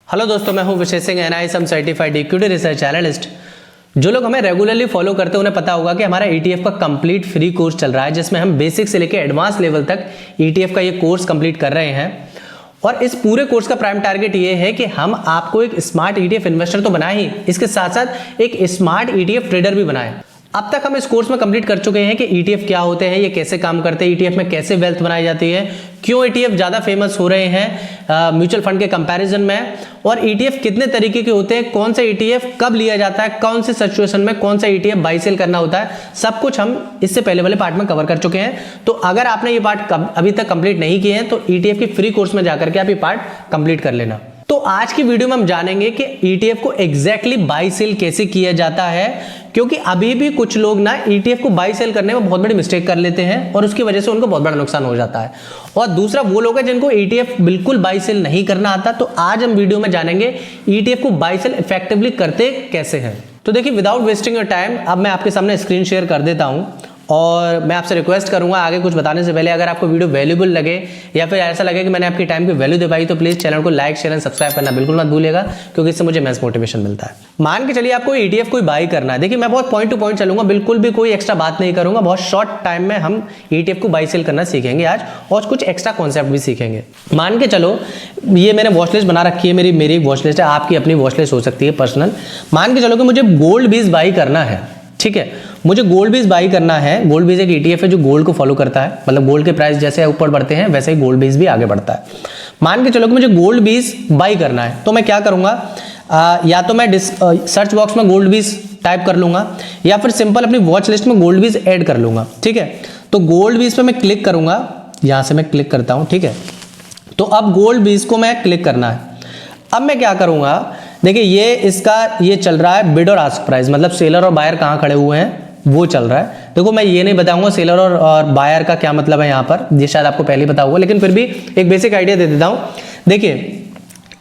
Hello दोस्तों, मैं हूं Vishesh Singh, NISM certified equity research analyst. जो लोग हमें रेगुलरली फॉलो करते हैं उन्हें पता होगा कि हमारा ETF का कंप्लीट फ्री कोर्स चल रहा है, जिसमें हम बेसिक से लेकर एडवांस लेवल तक ETF का ये कोर्स कंप्लीट कर रहे हैं। और इस पूरे कोर्स का प्राइम टारगेट ये है कि हम आपको एक स्मार्ट ETF इन्वेस्टर तो बनाए ही, इसके साथ साथ एक स्मार्ट ETF ट्रेडर भी बनाए। अब तक हम इस कोर्स में कंप्लीट कर चुके हैं कि ETF क्या होते हैं, ये कैसे काम करते हैं, ETF में कैसे वेल्थ बनाई जाती है, क्यों ETF ज़्यादा फेमस हो रहे हैं म्यूचुअल फंड के कंपैरिजन में, और ETF कितने तरीके के होते हैं, कौन सा ETF कब लिया जाता है, कौन से सिचुएशन में कौन सा ETF बाई सेल करना होता है, सब कुछ हम इससे पहले वाले पार्ट में कवर कर चुके हैं। तो अगर आपने ये पार्ट अभी तक कंप्लीट नहीं किए हैं तो ETF के फ्री कोर्स में जाकर के आप ये पार्ट कंप्लीट कर लेना। तो आज की वीडियो में हम जानेंगे कि ETF को एग्जैक्टली बाई सेल कैसे किया जाता है, क्योंकि अभी भी कुछ लोग ना ETF को बाई सेल करने में बहुत बड़ी मिस्टेक कर लेते हैं और उसकी वजह से उनको बहुत बड़ा नुकसान हो जाता है। और दूसरा वो लोग हैं जिनको ETF बिल्कुल बाई सेल नहीं करना आता। तो आज हम वीडियो में जानेंगे ETF को बाई सेल इफेक्टिवली करते कैसे हैं। तो देखिए, विदाउट वेस्टिंग योर टाइम अब मैं आपके सामने स्क्रीन शेयर कर देता हूं और मैं आपसे रिक्वेस्ट करूंगा आगे कुछ बताने से पहले अगर आपको वीडियो वैल्यूबल लगे या फिर ऐसा लगे कि मैंने आपकी टाइम की वैल्यू दे पाई तो प्लीज़ चैनल को लाइक शेयर एंड सब्सक्राइब करना बिल्कुल मत भूलिएगा, क्योंकि इससे मुझे मैच मोटिवेशन मिलता है। मान के चलिए आपको ETF कोई बाई करना है। देखिए, मैं बहुत पॉइंट टू पॉइंट चलूंगा, बिल्कुल भी कोई एक्स्ट्रा बात नहीं करूंगा। बहुत शॉर्ट टाइम में हम ETF को बाई सेल करना सीखेंगे आज, और कुछ एक्स्ट्रा कॉन्सेप्ट भी सीखेंगे। मान के चलो ये मैंने वॉच लिस्ट बना रखी है, मेरी वॉच लिस्ट है, आपकी अपनी वॉच लिस्ट हो सकती है पर्सनल। मान के चलो कि मुझे गोल्ड बीज बाई करना है, ठीक है, मुझे गोल्ड बीज बाई करना है। गोल्ड बीज एक ETF है जो गोल्ड को फॉलो करता है, मतलब गोल्ड के प्राइस जैसे ऊपर बढ़ते हैं वैसे ही गोल्ड बीज भी आगे बढ़ता है। मान के चलो कि मुझे गोल्ड बीज बाई करना है, तो मैं क्या करूंगा, या तो मैं सर्च बॉक्स में गोल्ड बीज टाइप कर लूंगा या फिर सिंपल अपनी वॉच लिस्ट में गोल्ड बीज ऐड कर लूंगा, ठीक है। तो गोल्ड बीज पे मैं क्लिक करूंगा, यहां से मैं क्लिक करता हूं, ठीक है। तो अब गोल्ड बीज को मैं क्लिक करना है। अब मैं क्या करूंगा, देखिए ये चल रहा है बिड और आस्क प्राइस, मतलब सेलर और बायर कहाँ खड़े हुए हैं वो चल रहा है। देखो, मैं ये नहीं बताऊंगा सेलर और बायर का क्या मतलब है यहाँ पर, ये शायद आपको पहले ही पता होगा, लेकिन फिर भी एक बेसिक आइडिया दे देता हूँ। देखिए,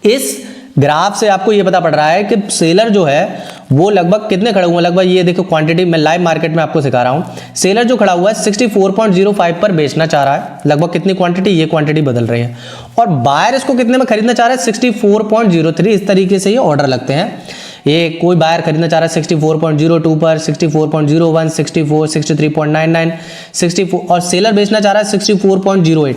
इस ग्राफ से आपको ये पता पड़ रहा है कि सेलर जो है वो लगभग कितने खड़े हुए हैं, लगभग ये देखो क्वांटिटी मैं लाइव मार्केट में आपको सिखा रहा हूँ। सेलर जो खड़ा हुआ है 64.05 पर बेचना चाह रहा है, लगभग कितनी क्वांटिटी, ये क्वांटिटी बदल रही है, और बायर इसको कितने में खरीदना चाह रहा है 64.03। इस तरीके से ये ऑर्डर लगते हैं। ये कोई बायर खरीदना चाह रहा है 64.02 पर, 64.01, 64, 63.99, 64, और सेलर बेचना चाह रहा है 64.08।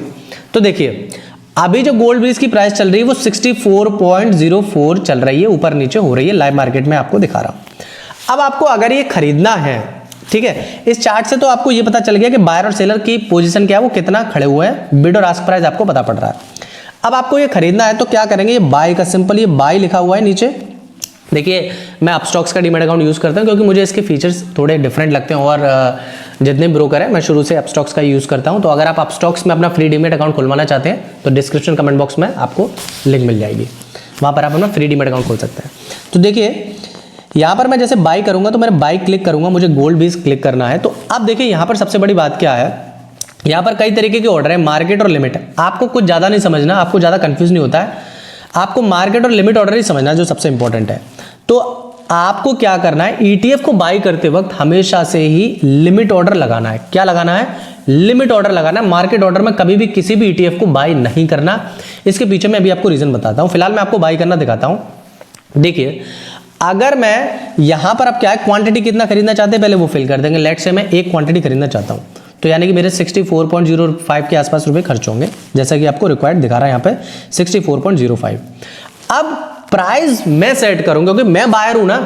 तो देखिए, अभी जो गोल्ड बीज की प्राइस चल रही है वो 64.04 चल रही है, ऊपर नीचे हो रही है, लाइव मार्केट में आपको दिखा रहा हूं। अब आपको अगर ये खरीदना है, ठीक है, इस चार्ट से तो आपको ये पता चल गया कि बायर और सेलर की पोजीशन क्या है, वो कितना खड़े हुए हैं, बिड और आस्क प्राइस आपको पता पड़ रहा है। अब आपको ये खरीदना है तो क्या करेंगे, ये बाय का सिंपल ये बाय लिखा हुआ है नीचे। देखिए, मैं अपस्टॉक्स का डीमैट अकाउंट यूज़ करता हूं क्योंकि मुझे इसके फीचर्स थोड़े डिफरेंट लगते हैं, और जितने ब्रोकर है मैं शुरू से अपस्टॉक्स का यूज़ करता हूं। तो अगर आप अपस्टॉक्स में अपना फ्री डीमैट अकाउंट खुलवाना चाहते हैं तो डिस्क्रिप्शन कमेंट बॉक्स में आपको लिंक मिल जाएगी, वहाँ पर आप अपना फ्री डीमैट अकाउंट खोल सकते हैं। तो देखिए, यहाँ पर मैं जैसे बाई करूँगा तो मैं बाई क्लिक करूँगा, मुझे गोल्ड बीज क्लिक करना है। तो अब देखिए, यहाँ पर सबसे बड़ी बात क्या है, यहाँ पर कई तरीके के ऑर्डर है, मार्केट और लिमिट। आपको कुछ ज़्यादा नहीं समझना, आपको ज़्यादा कन्फ्यूज नहीं होता है, आपको मार्केट और लिमिट ऑर्डर ही समझना जो सबसे इंपॉर्टेंट है। तो आपको क्या करना है, ETF को बाई करते वक्त हमेशा से ही लिमिट ऑर्डर लगाना है। क्या लगाना है, लिमिट ऑर्डर लगाना है। मार्केट ऑर्डर में कभी भी किसी भी ETF को बाई नहीं करना। इसके पीछे मैं अभी आपको रीजन बताता हूं, फिलहाल मैं आपको बाई करना दिखाता हूं। देखिए, अगर मैं यहां पर अब क्या है, क्वांटिटी कितना खरीदना चाहते हैं पहले वो फिल कर देंगे। लेट्स से मैं एक क्वांटिटी खरीदना चाहता हूं, तो यानी कि मेरे 64.05 के आसपास रुपए खर्च होंगे, जैसा कि आपको रिक्वायर्ड दिखा रहा है यहाँ पे 64.05। अब प्राइस मैं सेट करूंगा क्योंकि मैं बायर हूं ना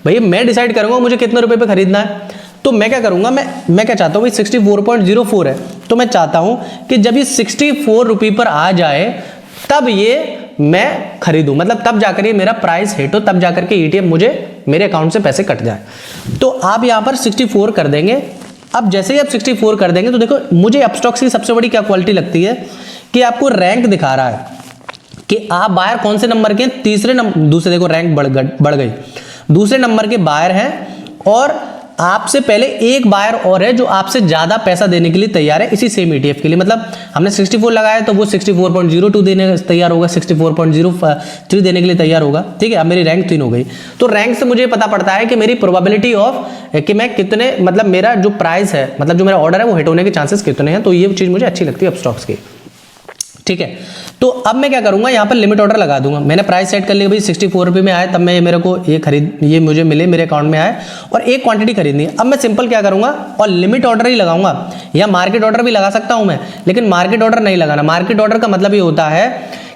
भैया, मैं डिसाइड करूंगा मुझे कितने रुपए पे खरीदना है। तो मैं क्या करूंगा, मैं क्या चाहता हूं, 64.04 है, तो मैं चाहता हूं कि जब ये 64 रुपये पर आ जाए तब ये मैं खरीदूं, मतलब तब जाकर ये मेरा प्राइस हिट हो, तब जाकर के ETF मुझे मेरे अकाउंट से पैसे कट जाए। तो आप यहां पर 64 कर देंगे। अब जैसे ही आप 64 कर देंगे तो देखो, मुझे अपस्टॉक्स की सबसे बड़ी क्या क्वालिटी लगती है कि आपको रैंक दिखा रहा है कि आप बायर कौन से नंबर के, तीसरे नंबर, दूसरे देखो रैंक बढ़ गई, दूसरे नंबर के बायर हैं, और आपसे पहले एक बायर और है जो आपसे ज्यादा पैसा देने के लिए तैयार है इसी सेम ETF के लिए। मतलब हमने 64 लगाया तो वो 64.02 देने तैयार होगा, 64.03 देने के लिए तैयार होगा, ठीक है। अब मेरी रैंक 3 हो गई, तो रैंक से मुझे पता पड़ता है कि मेरी प्रोबेबिलिटी ऑफ कि मैं कितने, मतलब मेरा जो प्राइस है, मतलब जो मेरा ऑर्डर है वो हिट होने के चांसेस कितने हैं। तो ये चीज मुझे अच्छी लगती है अपस्टॉक्स की। ठीक है। तो अब मैं क्या करूंगा, यहाँ पर लिमिट ऑर्डर लगा दूंगा। मैंने प्राइस सेट कर लिया भाई 64 रुपये में आए, तब मैं मेरे को ये मुझे मिले, मेरे अकाउंट में आए और एक क्वांटिटी खरीदनी है। अब मैं सिंपल क्या करूंगा और लिमिट ऑर्डर ही लगाऊंगा, या मार्केट ऑर्डर भी लगा सकता हूं मैं, लेकिन मार्केट ऑर्डर नहीं लगाना। मार्केट ऑर्डर का मतलब ये होता है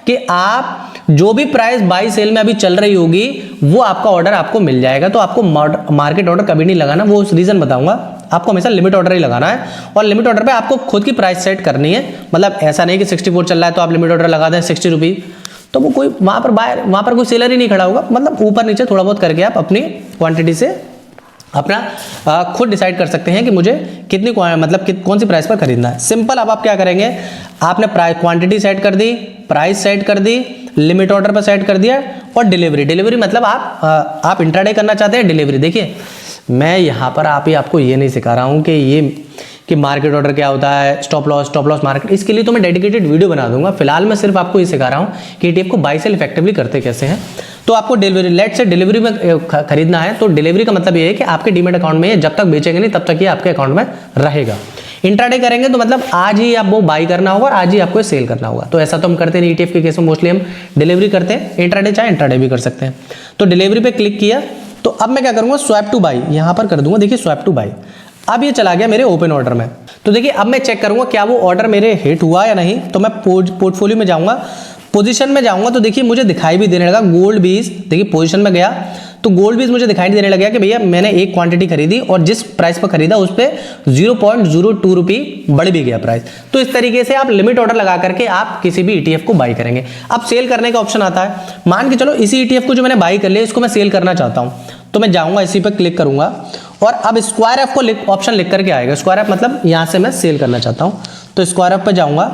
कि आप जो भी प्राइस बाई सेल में अभी चल रही होगी वो आपका ऑर्डर आपको मिल जाएगा। तो आपको मार्केट ऑर्डर कभी नहीं लगाना, वो रीजन बताऊंगा। आपको हमेशा लिमिट ऑर्डर ही लगाना है और लिमिट ऑर्डर पे आपको खुद की प्राइस सेट करनी है। मतलब ऐसा नहीं कि 64 चल रहा है तो आप लिमिट ऑर्डर लगा दें 60 रुपये, तो वो कोई वहां पर कोई सेलर ही नहीं खड़ा होगा। मतलब ऊपर नीचे थोड़ा बहुत करके आप अपनी क्वांटिटी से अपना खुद डिसाइड कर सकते हैं कि मुझे कितनी मतलब कौन सी प्राइस पर खरीदना है। सिंपल। अब आप क्या करेंगे, आपने क्वांटिटी सेट कर दी, प्राइस सेट कर दी, लिमिट ऑर्डर पर सेट कर दिया और डिलीवरी मतलब आप इंट्राडे करना चाहते हैं डिलीवरी। देखिए मैं यहाँ पर आपको ये नहीं सिखा रहा हूँ कि मार्केट ऑर्डर क्या होता है, स्टॉप लॉस मार्केट, इसके लिए तो मैं डेडिकेटेड वीडियो बना दूंगा। फिलहाल मैं सिर्फ आपको ये सिखा रहा हूँ कि ETF को बाई सेल इफेक्टिवली करते कैसे हैं। तो आपको डिलीवरी, लेट से डिलीवरी में खरीदना है, तो डिलीवरी का मतलब ये है कि आपके डीमेट अकाउंट में जब तक बेचेंगे नहीं तब तक ये आपके अकाउंट में रहेगा। इंट्राडे करेंगे तो मतलब आज ही आप वो बाई करना होगा और आज ही आपको सेल करना होगा। तो ऐसा तो हम करते नहीं, ETF के केस में मोस्टली हम डिलीवरी करते हैं, इंट्राडे चाहे इंट्राडे भी कर सकते हैं। तो डिलीवरी पे क्लिक किया, तो अब मैं क्या करूंगा, स्वैप टू बाई यहां पर कर दूंगा। देखिए स्वैप टू बाई, अब ये चला गया मेरे ओपन ऑर्डर में। तो देखिए अब मैं चेक करूंगा क्या वो ऑर्डर मेरे हिट हुआ या नहीं। तो मैं पोर्टफोलियो में जाऊंगा, पोजीशन में जाऊंगा, तो देखिए मुझे दिखाई भी देने लगा गोल्ड बीज। देखिए पोजीशन में गया तो गोल्ड बीज मुझे दिखाई देने लगा कि भैया मैंने एक क्वांटिटी खरीदी और जिस प्राइस पर खरीदा उस पर 0.02 रुपये बढ़ भी गया प्राइस। तो इस तरीके से आप लिमिट ऑर्डर लगा करके आप किसी भी ETF को बाई करेंगे। अब सेल करने का ऑप्शन आता है। मान के चलो इसी ETF को जो मैंने बाई कर लिया इसको मैं सेल करना चाहता हूं, तो मैं जाऊंगा इसी पर क्लिक करूंगा और अब स्क्वायर एफ को ऑप्शन लिख करके आएगा। स्क्वायर एफ मतलब यहां से मैं सेल करना चाहता हूं, तो स्क्वायर एफ पर जाऊंगा।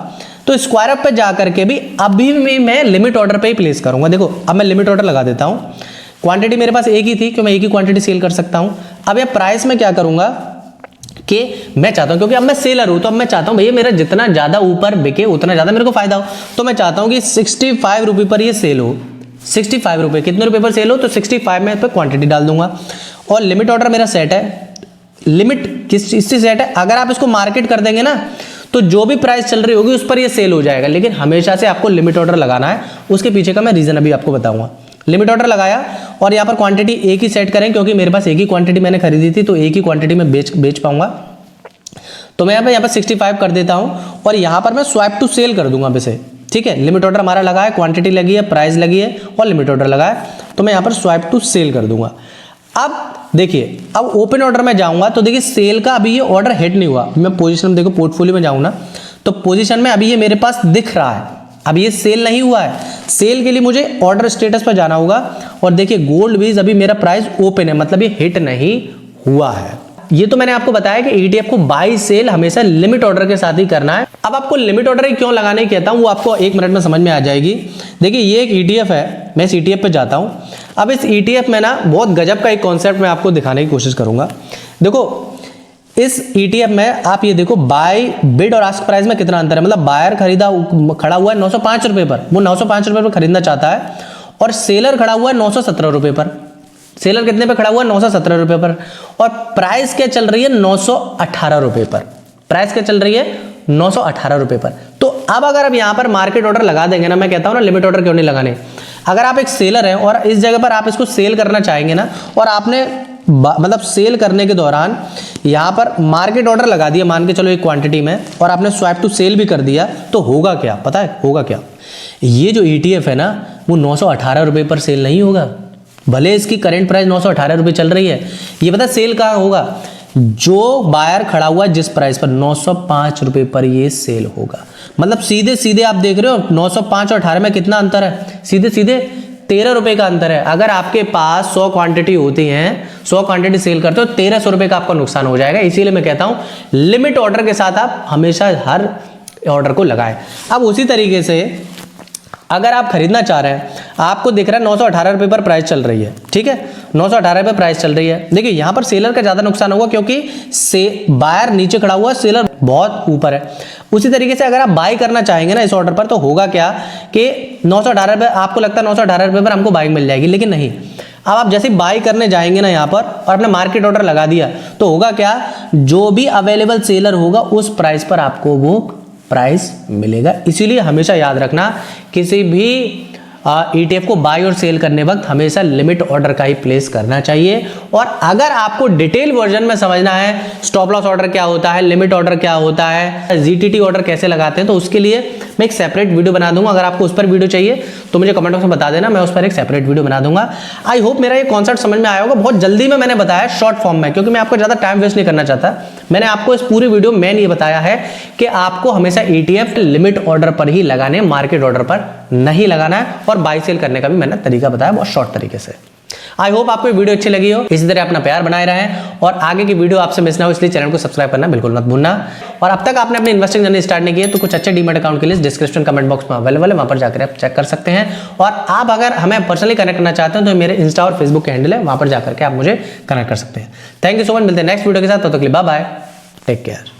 तो स्क्वायर एफ पर जाकर के भी अभी मैं लिमिट ऑर्डर पे ही प्लेस करूंगा। देखो अब मैं लिमिट ऑर्डर लगा देता हूं, क्वांटिटी मेरे पास एक ही थी क्योंकि मैं एक ही क्वांटिटी सेल कर सकता हूं। अब ये प्राइस में क्या करूंगा कि मैं चाहता हूं, क्योंकि अब मैं सेलर हूं, तो अब मैं चाहता हूं भैया मेरा जितना ज्यादा ऊपर बिके उतना ज्यादा मेरे को फायदा हो। तो मैं चाहता हूं कि 65 रुपये पर ये सेल हो। 65 रुपये, कितने रुपए पर सेल हो, तो 65 में इस पर क्वांटिटी डाल दूंगा। और लिमिट ऑर्डर मेरा सेट है, लिमिट किस चीज से सेट है, अगर आप इसको मार्केट कर देंगे ना तो जो भी प्राइस चल रही होगी उस पर ये सेल हो जाएगा। लेकिन हमेशा से आपको लिमिट ऑर्डर लगाना है, उसके पीछे का मैं रीजन अभी आपको बताऊंगा। लिमिट ऑर्डर लगाया और यहाँ पर क्वांटिटी एक ही सेट करें, क्योंकि मेरे पास एक ही क्वांटिटी मैंने खरीदी थी, तो एक ही क्वांटिटी में बेच पाऊंगा। तो मैं यहाँ पर 65 कर देता हूँ और यहाँ पर मैं स्वैप टू सेल कर दूंगा इसे। ठीक है, लिमिट ऑर्डर हमारा लगा है, क्वांटिटी लगी है, प्राइस लगी है और लिमिट ऑर्डर लगा है, तो मैं यहाँ पर स्वैप टू सेल कर दूंगा। अब देखिए अब ओपन ऑर्डर में जाऊंगा तो देखिए सेल का अभी ये ऑर्डर हिट नहीं हुआ। मैं पोजीशन में देखो पोर्टफोलियो में जाऊँ ना, तो पोजीशन में अभी ये मेरे पास दिख रहा है, अब ये सेल नहीं हुआ है। सेल के लिए मुझे ऑर्डर स्टेटस पर जाना होगा और देखिए गोल्ड बीज अभी मेरा प्राइस ओपन है, मतलब ये हिट नहीं हुआ है। ये तो मैंने आपको बताया कि ETF को बाई सेल हमेशा लिमिट ऑर्डर के साथ ही करना है। अब आपको लिमिट ऑर्डर क्यों लगाने कहता हूं वो आपको 1 मिनट में समझ में आ जाएगी। देखिए ये एक ETF है, मैं इस ETF पे जाता हूं। अब इस ETF में ना बहुत गजब का एक कॉन्सेप्ट मैं आपको दिखाने की कोशिश करूंगा। देखो इस ETF में आप ये देखो बाय बिड और आस्क प्राइस में कितना अंतर है। मतलब बायर खड़ा हुआ है 905 रुपए पर, वो 905 रुपए पर खरीदना चाहता है और सेलर खड़ा हुआ है 917 रुपए पर। सेलर कितने पे खड़ा हुआ है, 917 रुपए पर, और प्राइस क्या चल रही है, 918 रुपए पर। प्राइस क्या चल रही है, 918 रुपए पर। तो अब अगर आप यहां पर मार्केट ऑर्डर लगा देंगे ना, मैं कहता हूं ना लिमिट ऑर्डर क्यों नहीं लगाने। अगर आप एक सेलर हैं और इस जगह पर आप इसको सेल करना चाहेंगे ना, और आपने मतलब सेल करने के दौरान यहां पर मार्केट ऑर्डर लगा दिया, मान के चलो एक क्वांटिटी में, और आपने स्वैप टू सेल भी कर दिया, तो होगा क्या पता है, होगा क्या, ये जो ETF है ना वो 918 रुपए पर सेल नहीं होगा। भले इसकी करंट प्राइस 918 रुपये चल रही है, ये पता सेल कहाँ होगा, जो बायर खड़ा हुआ जिस प्राइस पर 905 रुपये पर ये सेल होगा। मतलब सीधे सीधे आप देख रहे हो 905 और 18 में कितना अंतर है, सीधे सीधे 13 रुपये का अंतर है। अगर आपके पास 100 क्वांटिटी होती हैं, 100 क्वांटिटी सेल करते हो, 1300 रुपये का आपका नुकसान हो जाएगा। इसीलिए मैं कहता हूं लिमिट ऑर्डर के साथ आप हमेशा हर ऑर्डर को लगाएं। अब उसी तरीके से अगर आप खरीदना चाह रहे हैं, आपको दिख रहा है 918 रुपये पर प्राइस चल रही है, ठीक है, 918 रुपये प्राइस चल रही है। देखिए यहाँ पर सेलर का ज़्यादा नुकसान होगा क्योंकि बायर नीचे खड़ा हुआ है, सेलर बहुत ऊपर है। उसी तरीके से अगर आप बाई करना चाहेंगे ना इस ऑर्डर पर, तो होगा क्या कि 918 रुपये, आपको लगता है 918 रुपये पर हमको बाइंग मिल जाएगी, लेकिन नहीं। अब आप जैसे बाई करने जाएंगे ना यहाँ पर और अपने मार्केट ऑर्डर लगा दिया, तो होगा क्या, जो भी अवेलेबल सेलर होगा उस प्राइस पर आपको वो प्राइस मिलेगा। इसीलिए हमेशा याद रखना, किसी भी ETF को बाय और सेल करने वक्त हमेशा लिमिट ऑर्डर का ही प्लेस करना चाहिए। और अगर आपको डिटेल वर्जन में समझना है स्टॉप लॉस ऑर्डर क्या होता है, लिमिट ऑर्डर क्या होता है, ZTT ऑर्डर कैसे लगाते हैं, तो उसके लिए मैं एक सेपरेट वीडियो बना दूंगा। अगर आपको उस पर वीडियो चाहिए तो मुझे कमेंट बॉक्स में बता देना, मैं उस पर एक सेपरेट वीडियो बना दूंगा। आई होप मेरा ये कॉन्सेप्ट समझ में आया होगा। बहुत जल्दी में मैंने बताया शॉर्ट फॉर्म में, क्योंकि मैं आपको ज़्यादा टाइम वेस्ट नहीं करना चाहता। मैंने आपको इस पूरी वीडियो में ये बताया है कि आपको हमेशा ETF लिमिट ऑर्डर पर ही लगाने, मार्केट ऑर्डर पर नहीं लगाना है। और बाय सेल करने का भी मैंने तरीका बताया बहुत शॉर्ट तरीके से। आई होप आपको ये वीडियो अच्छी लगी हो। इसी तरह अपना प्यार बनाए रहें और आगे की वीडियो आपसे मिस ना हो, इसलिए चैनल को सब्सक्राइब करना बिल्कुल मत भूलना। और अब तक आपने अपनी इन्वेस्टिंग जर्नी स्टार्ट नहीं की है तो कुछ अच्छे डीमैट अकाउंट के लिए डिस्क्रिप्शन कमेंट बॉक्स में अवेलेबल है, वहां पर जाकर आप चेक कर सकते हैं। और आप अगर हमें पर्सनली कनेक्ट करना चाहते हैं तो मेरे इंस्टा और फेसबुक के हैंडल है, वहां पर जाकर के आप मुझे कनेक्ट कर सकते हैं। Thank you so much. मिलते हैं नेक्स्ट वीडियो के साथ, तब तक के लिए बाय बाय, टेक केयर।